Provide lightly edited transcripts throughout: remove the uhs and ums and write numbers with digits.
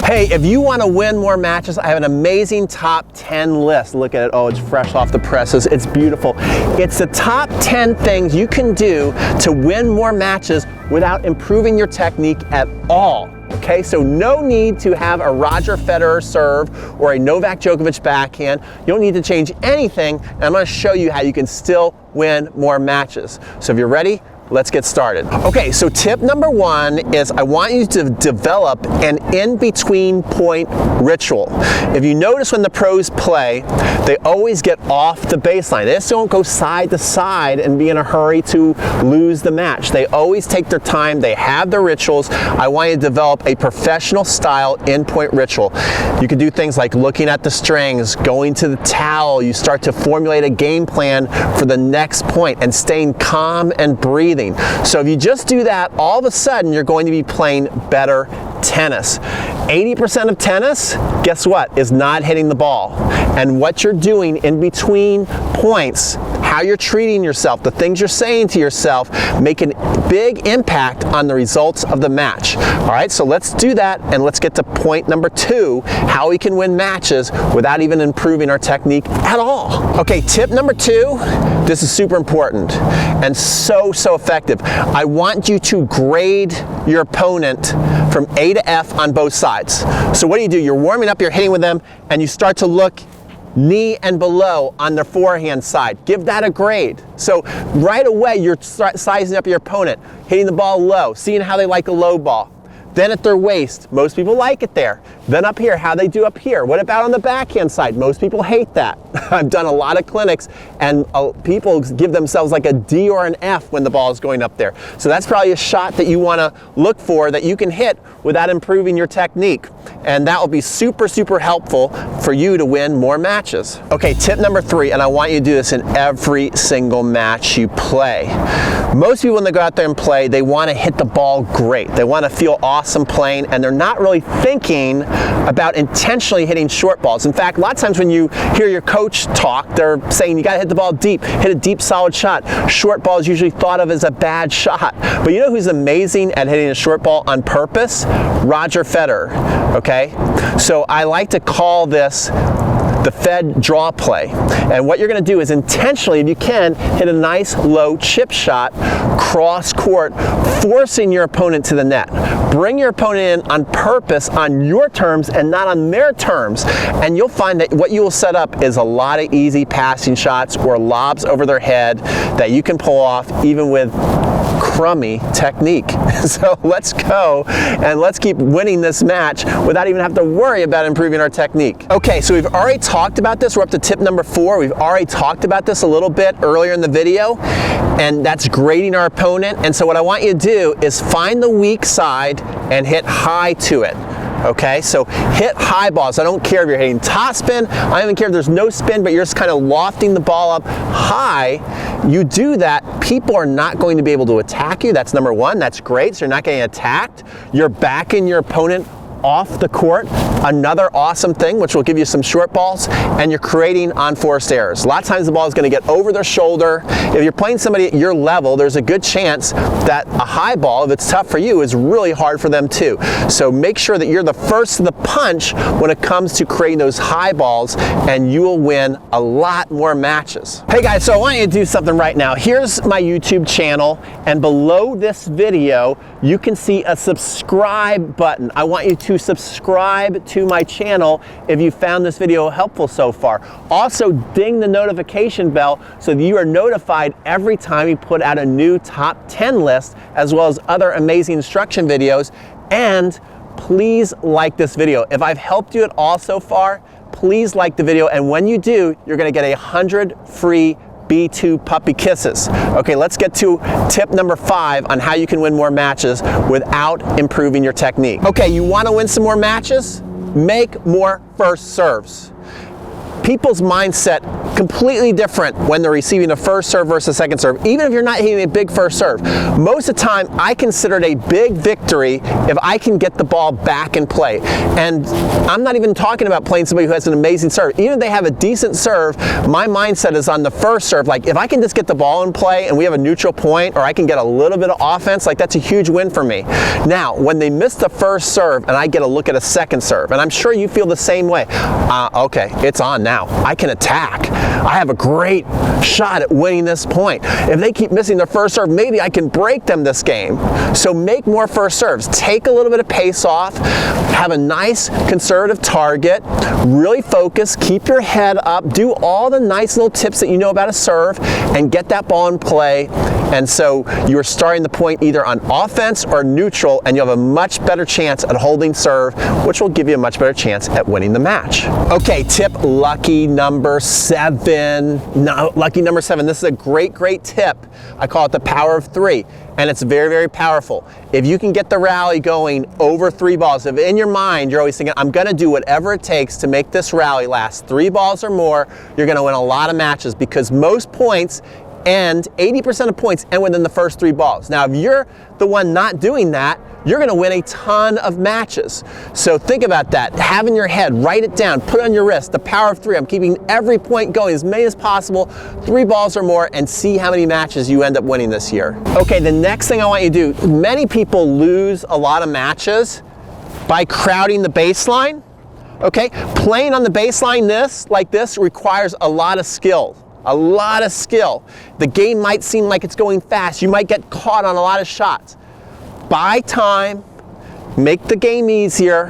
Hey, if you want to win more matches, I have an amazing top 10 list. Look at it. Oh, it's fresh off the presses. It's beautiful. It's the top 10 things you can do to win more matches without improving your technique at all. Okay, so no need to have a Roger Federer serve or a Novak Djokovic backhand. You don't need to change anything, and I'm going to show you how you can still win more matches. So if you're ready, let's get started. Okay, so tip number one is I want you to develop an in-between point ritual. If you notice when the pros play, they always get off the baseline. They just don't go side to side and be in a hurry to lose the match. They always take their time. They have their rituals. I want you to develop a professional style in-point ritual. You can do things like looking at the strings, going to the towel. You start to formulate a game plan for the next point and staying calm and breathing. So if you just do that, all of a sudden you're going to be playing better tennis. 80% of tennis, guess what, is not hitting the ball. And what you're doing in between points, how you're treating yourself, the things you're saying to yourself, make a big impact on the results of the match. All right, so let's do that, and let's get to point number two, how we can win matches without even improving our technique at all. Okay, tip number two, this is super important and so effective. I want you to grade your opponent from A to F on both sides. So what do? You're warming up, you're hitting with them, and you start to look knee and below on the forehand side. Give that a grade. So right away, you're sizing up your opponent, hitting the ball low, seeing how they like a low ball. Then at their waist, most people like it there. Then up here, how they do up here. What about on the backhand side? Most people hate that. I've done a lot of clinics, and people give themselves like a D or an F when the ball is going up there. So that's probably a shot that you want to look for that you can hit without improving your technique. And that will be super helpful for you to win more matches. Okay, tip number three, and I want you to do this in every single match you play. Most people, when they go out there and play, they want to hit the ball great. They want to feel awesome playing, and they're not really thinking about intentionally hitting short balls. In fact, a lot of times when you hear your coach talk, they're saying you got to hit the ball deep, hit a deep solid shot. Short ball is usually thought of as a bad shot. But you know who's amazing at hitting a short ball on purpose? Roger Federer, okay? So I like to call this the Fed draw play. And what you're going to do is intentionally, if you can, hit a nice low chip shot cross court, forcing your opponent to the net. Bring your opponent in on purpose on your terms and not on their terms. And you'll find that what you will set up is a lot of easy passing shots or lobs over their head that you can pull off even with crummy technique. So let's go and let's keep winning this match without even having to worry about improving our technique. Okay, so we've already talked about this. We're up to tip number 4. We've already talked about this a little bit earlier in the video, and that's grading our opponent. And so what I want you to do is find the weak side and hit high to it. Okay, so hit high balls. I don't care if you're hitting top spin. I don't even care if there's no spin, but you're just kind of lofting the ball up high. You do that, people are not going to be able to attack you. That's number one. That's great. So you're not getting attacked. You're backing your opponent off the court. Another awesome thing, which will give you some short balls, and you're creating unforced errors. A lot of times the ball is going to get over their shoulder. If you're playing somebody at your level, there's a good chance that a high ball, if it's tough for you, is really hard for them too. So make sure that you're the first to the punch when it comes to creating those high balls, and you will win a lot more matches. Hey guys, so I want you to do something right now. Here's my YouTube channel, and below this video, you can see a subscribe button. I want you to subscribe to my channel if you found this video helpful so far. Also, ding the notification bell so that you are notified every time we put out a new top 10 list, as well as other amazing instruction videos. And please like this video. If I've helped you at all so far, please like the video. And when you do, you're gonna get 100 free B2 puppy kisses. Okay, let's get to tip number 5 on how you can win more matches without improving your technique. Okay, you want to win some more matches? Make more first serves. People's mindset Completely different when they're receiving a first serve versus a second serve. Even if you're not hitting a big first serve, most of the time I consider it a big victory if I can get the ball back in play. And I'm not even talking about playing somebody who has an amazing serve. Even if they have a decent serve, my mindset is on the first serve. Like, if I can just get the ball in play and we have a neutral point, or I can get a little bit of offense, like, that's a huge win for me. Now, when they miss the first serve and I get a look at a second serve, and I'm sure you feel the same way, okay, it's on now. I can attack. I have a great shot at winning this point. If they keep missing their first serve, maybe I can break them this game. So make more first serves. Take a little bit of pace off. Have a nice conservative target. Really focus. Keep your head up. Do all the nice little tips that you know about a serve and get that ball in play. And so you're starting the point either on offense or neutral, and you'll have a much better chance at holding serve, which will give you a much better chance at winning the match. Okay, tip lucky number 7. No, lucky number 7. This is a great, great tip. I call it the power of 3, and it's very, very powerful. If you can get the rally going over 3 balls, if in your mind you're always thinking, I'm gonna do whatever it takes to make this rally last 3 balls or more, you're gonna win a lot of matches, because most points and 80% of points end within the first 3 balls. Now, if you're the one not doing that, you're gonna win a ton of matches. So think about that. Have in your head, write it down, put it on your wrist, the power of 3. I'm keeping every point going as many as possible, 3 balls or more, and see how many matches you end up winning this year. Okay, the next thing I want you to do, many people lose a lot of matches by crowding the baseline. Okay, playing on the baseline like this requires a lot of skill. A lot of skill. The game might seem like it's going fast. You might get caught on a lot of shots. Buy time, make the game easier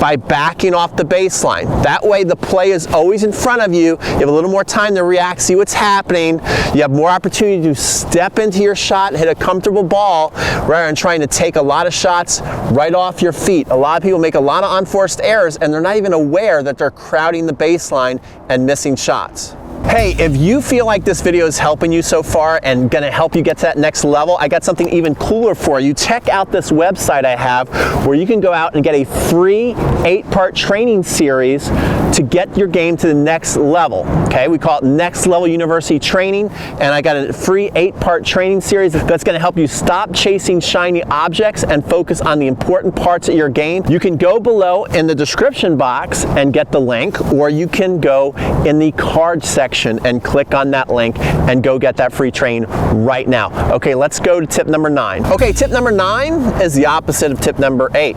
by backing off the baseline. That way the play is always in front of you. You have a little more time to react, see what's happening. You have more opportunity to step into your shot and hit a comfortable ball rather than trying to take a lot of shots right off your feet. A lot of people make a lot of unforced errors and they're not even aware that they're crowding the baseline and missing shots. Hey, if you feel like this video is helping you so far and gonna help you get to that next level, I got something even cooler for you. Check out this website I have where you can go out and get a free 8-part training series to get your game to the next level. Okay, we call it Next Level University Training, and I got a free 8-part training series that's gonna help you stop chasing shiny objects and focus on the important parts of your game. You can go below in the description box and get the link, or you can go in the card section and click on that link and go get that free training right now. Okay, let's go to tip number 9. Okay, tip number 9 is the opposite of tip number 8.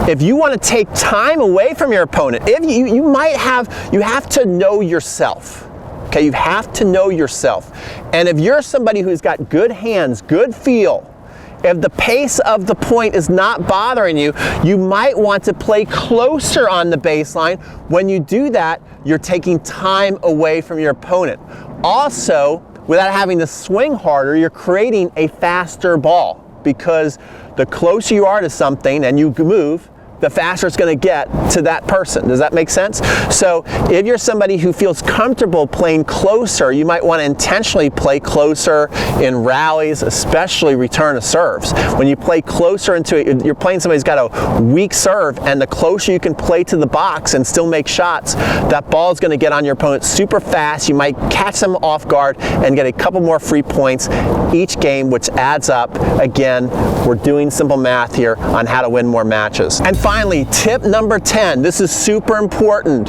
If you want to take time away from your opponent, if you have to know yourself. Okay, you have to know yourself. And if you're somebody who's got good hands, good feel, if the pace of the point is not bothering you, you might want to play closer on the baseline. When you do that, you're taking time away from your opponent. Also, without having to swing harder, you're creating a faster ball, because the closer you are to something and you move, the faster it's going to get to that person. Does that make sense? So if you're somebody who feels comfortable playing closer, you might want to intentionally play closer in rallies, especially return of serves. When you play closer into it, you're playing somebody who's got a weak serve, and the closer you can play to the box and still make shots, that ball is going to get on your opponent super fast. You might catch them off guard and get a couple more free points each game, which adds up. Again, we're doing simple math here on how to win more matches. And finally, tip number 10. This is super important.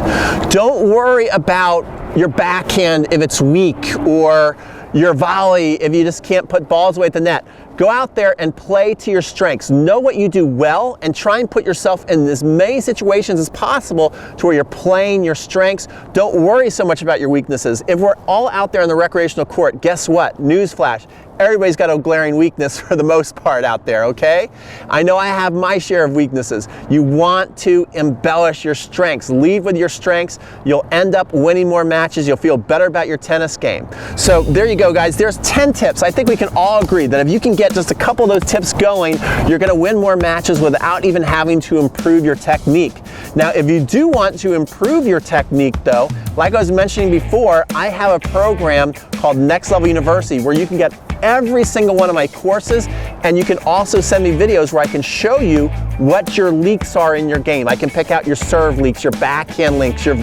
Don't worry about your backhand if it's weak, or your volley if you just can't put balls away at the net. Go out there and play to your strengths. Know what you do well and try and put yourself in as many situations as possible to where you're playing your strengths. Don't worry so much about your weaknesses. If we're all out there on the recreational court, guess what? Newsflash. Everybody's got a glaring weakness for the most part out there, okay? I know I have my share of weaknesses. You want to embellish your strengths. Lead with your strengths. You'll end up winning more matches. You'll feel better about your tennis game. So there you go, guys. There's 10 tips. I think we can all agree that if you can get just a couple of those tips going, you're gonna win more matches without even having to improve your technique. Now, if you do want to improve your technique though, like I was mentioning before, I have a program called Next Level University where you can get every single one of my courses, and you can also send me videos where I can show you what your leaks are in your game. I can pick out your serve leaks, your backhand leaks, your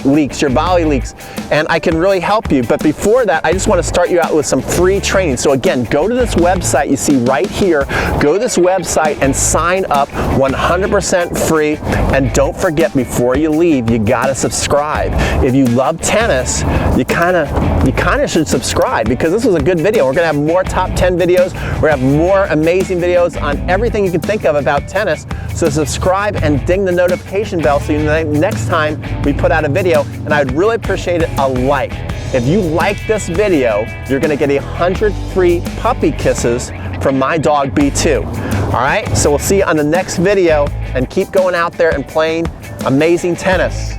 leaks, your volley leaks, and I can really help you. But before that, I just want to start you out with some free training. So again, go to this website you see right here, go to this website and sign up 100% free. And don't forget, before you leave, you gotta subscribe. If you love tennis, you kinda should subscribe, because this was a good video. We're gonna have more top 10 videos. We're gonna have more amazing videos on everything you can think of about tennis. So subscribe and ding the notification bell so you know next time we put out a video, and I'd really appreciate it a like. If you like this video, you're gonna get 100 free puppy kisses from my dog B2. All right, so we'll see you on the next video, and keep going out there and playing amazing tennis.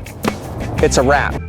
It's a wrap.